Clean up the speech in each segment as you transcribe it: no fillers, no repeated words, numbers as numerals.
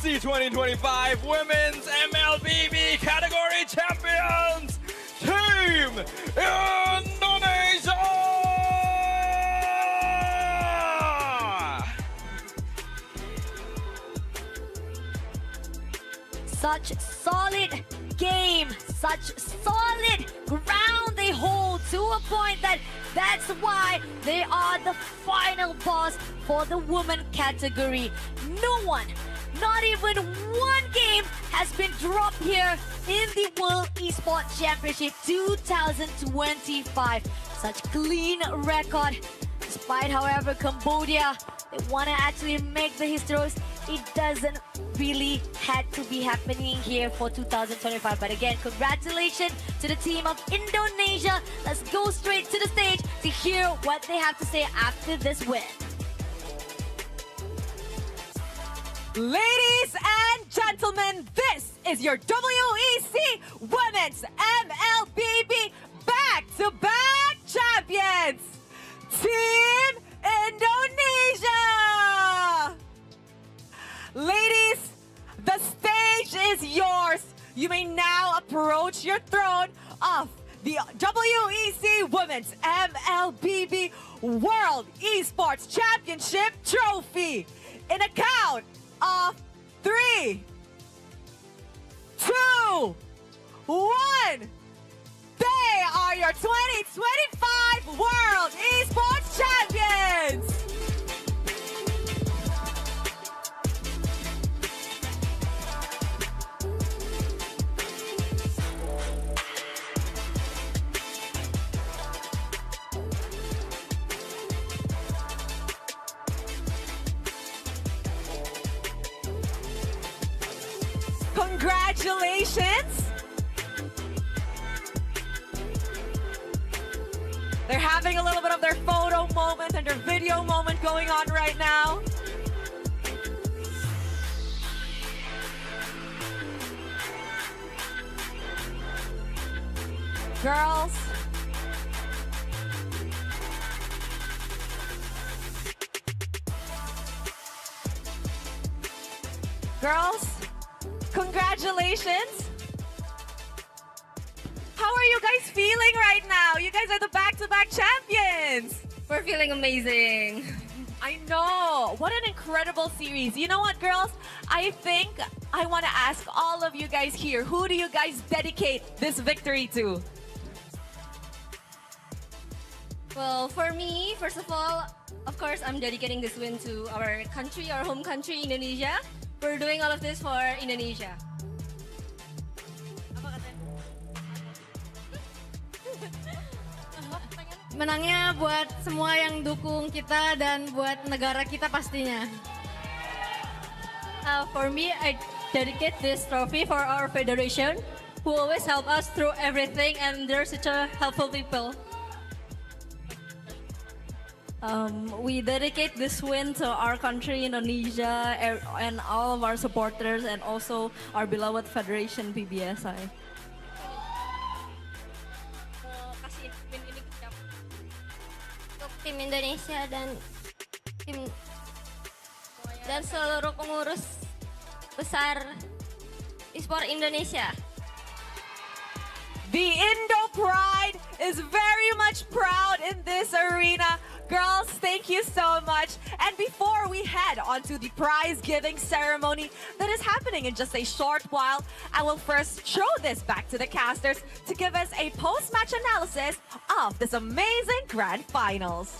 WEC 2025 Women's Mlbb Category Champions, Team Indonesia! Such solid game, such solid ground they hold to a point that's why they are the final boss for the women category. No one, not even one game has been dropped here in the World Esports Championship 2025. Such clean record. Despite, however, Cambodia, they want to actually make the histories. It doesn't really had to be happening here for 2025. But again, congratulations to the team of Indonesia. Let's go straight to the stage to hear what they have to say after this win. Ladies and gentlemen, this is your WEC Women's Mlbb back-to-back champions, Team Indonesia! Ladies, the stage is yours. You may now approach your throne of the WEC Women's Mlbb World Esports Championship Trophy in a count of 3, 2, 1. They are your 2025 World Esports Champions! Congratulations! They're having a little bit of their photo moment and their video moment going on right now. Girls. Girls, congratulations. How are you guys feeling right now? You guys are the back-to-back champions. We're feeling amazing. I know. What an incredible series. You know what, girls? I think I want to ask all of you guys here, who do you guys dedicate this victory to? Well, for me, first of all, of course, I'm dedicating this win to our country, our home country, Indonesia. We're doing all of this for Indonesia. Menangnya buat semua yang dukung kita dan buat negara kita pastinya. For me, I dedicate this trophy for our federation, who always help us through everything, and they're such a helpful people. We dedicate this win to our country, Indonesia, and all of our supporters, and also our beloved federation, PBSI. Untuk tim Indonesia dan seluruh pengurus besar eSport Indonesia. The Indo Pride is very much proud in this arena. Girls, thank you so much. And before we head on to the prize giving ceremony that is happening in just a short while, I will first throw this back to the casters to give us a post-match analysis of this amazing grand finals.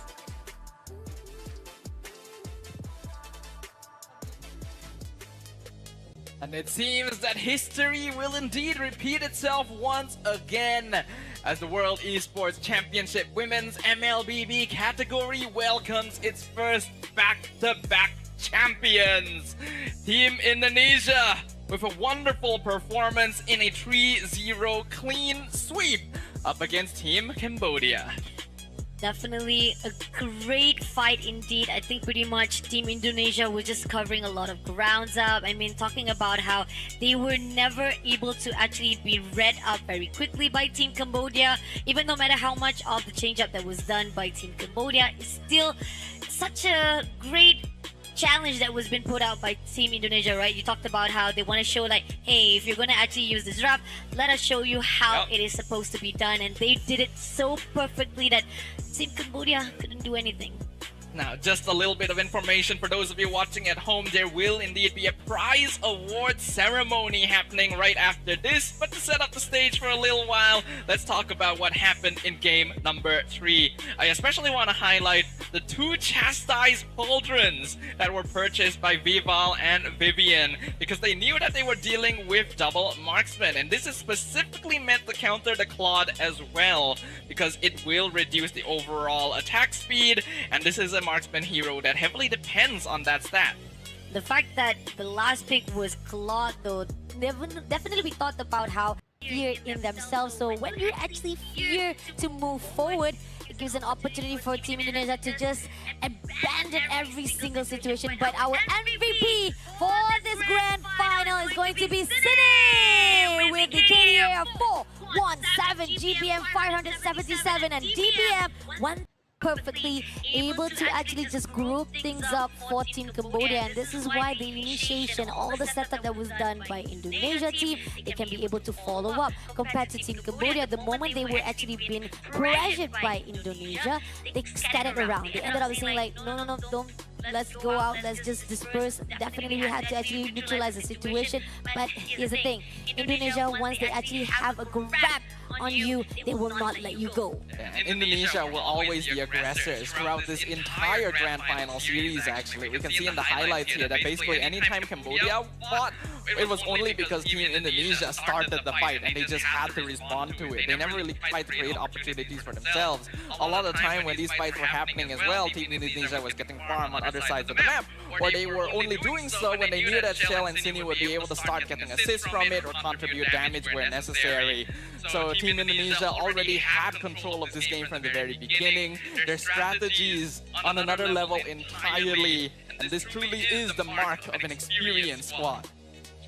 And it seems that history will indeed repeat itself once again as the World Esports Championship Women's Mlbb category welcomes its first back-to-back champions. Team Indonesia with a wonderful performance in a 3-0 clean sweep up against Team Cambodia. Definitely a great fight indeed. I think pretty much Team Indonesia was just covering a lot of grounds up. I mean, talking about how they were never able to actually be read up very quickly by Team Cambodia. Even no matter how much of the change up that was done by Team Cambodia, it's still such a great challenge that was been put out by Team Indonesia, right? You talked about how they want to show like, hey, if you're going to actually use this draft, let us show you how it is supposed to be done. And they did it so perfectly that Team Cambodia couldn't do anything. Now, just a little bit of information for those of you watching at home. There will indeed be a prize award ceremony happening right after this. But to set up the stage for a little while, let's talk about what happened in game number 3. I especially want to highlight the 2 chastised pauldrons that were purchased by Vival and Vivian because they knew that they were dealing with double marksman. And this is specifically meant to counter the Claude as well because it will reduce the overall attack speed, and this is a marksman hero that heavily depends on that stat. The fact that the last pick was Claude, though, definitely we thought about how fear in themselves. So when you actually fear to move forward, it gives an opportunity for Team Indonesia to just abandon every single situation. But our MVP for this grand final is going to be Cine with the KDA of 417, GPM 577, and DPM 1. Perfectly able to actually just group things up for Team Cambodia, and this is why the initiation, all the setup that was done by Indonesia team, they can be able to follow up compared to Team Cambodia. The moment they were actually being pressured by Indonesia, they scattered around. They ended up saying like, no, don't. Let's go out, let's just disperse. Definitely we had to actually neutralize the situation. But here's the thing, Indonesia, once they actually have a grab on you, they will not let you go. Yeah, and Indonesia will always be aggressors throughout this entire grand final series actually. We can see in the highlights here that basically anytime Cambodia fought, it was only because Team Indonesia started the fight and they just had to respond to it. They never really tried to create opportunities for themselves. A lot of the time when these fights were happening as well, Team Indonesia was getting farm on other sides of the map, or they were only doing so when they knew that Shell and Cine would be able to start getting assists from it or contribute damage where necessary. So Team Indonesia already had control of this game from the very beginning. Their strategies on another level entirely, and this truly is the mark of an experienced squad.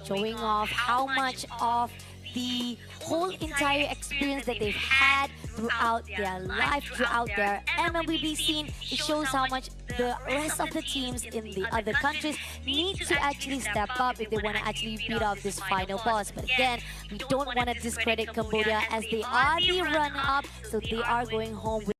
Showing off how much of the whole entire experience that they've had throughout their life, throughout their MLBB scene. It shows how much the rest of the teams in the other countries need to actually step up if they want to actually beat off this final boss. But again, we don't want to discredit Cambodia as they are the runner-up, so they are going home with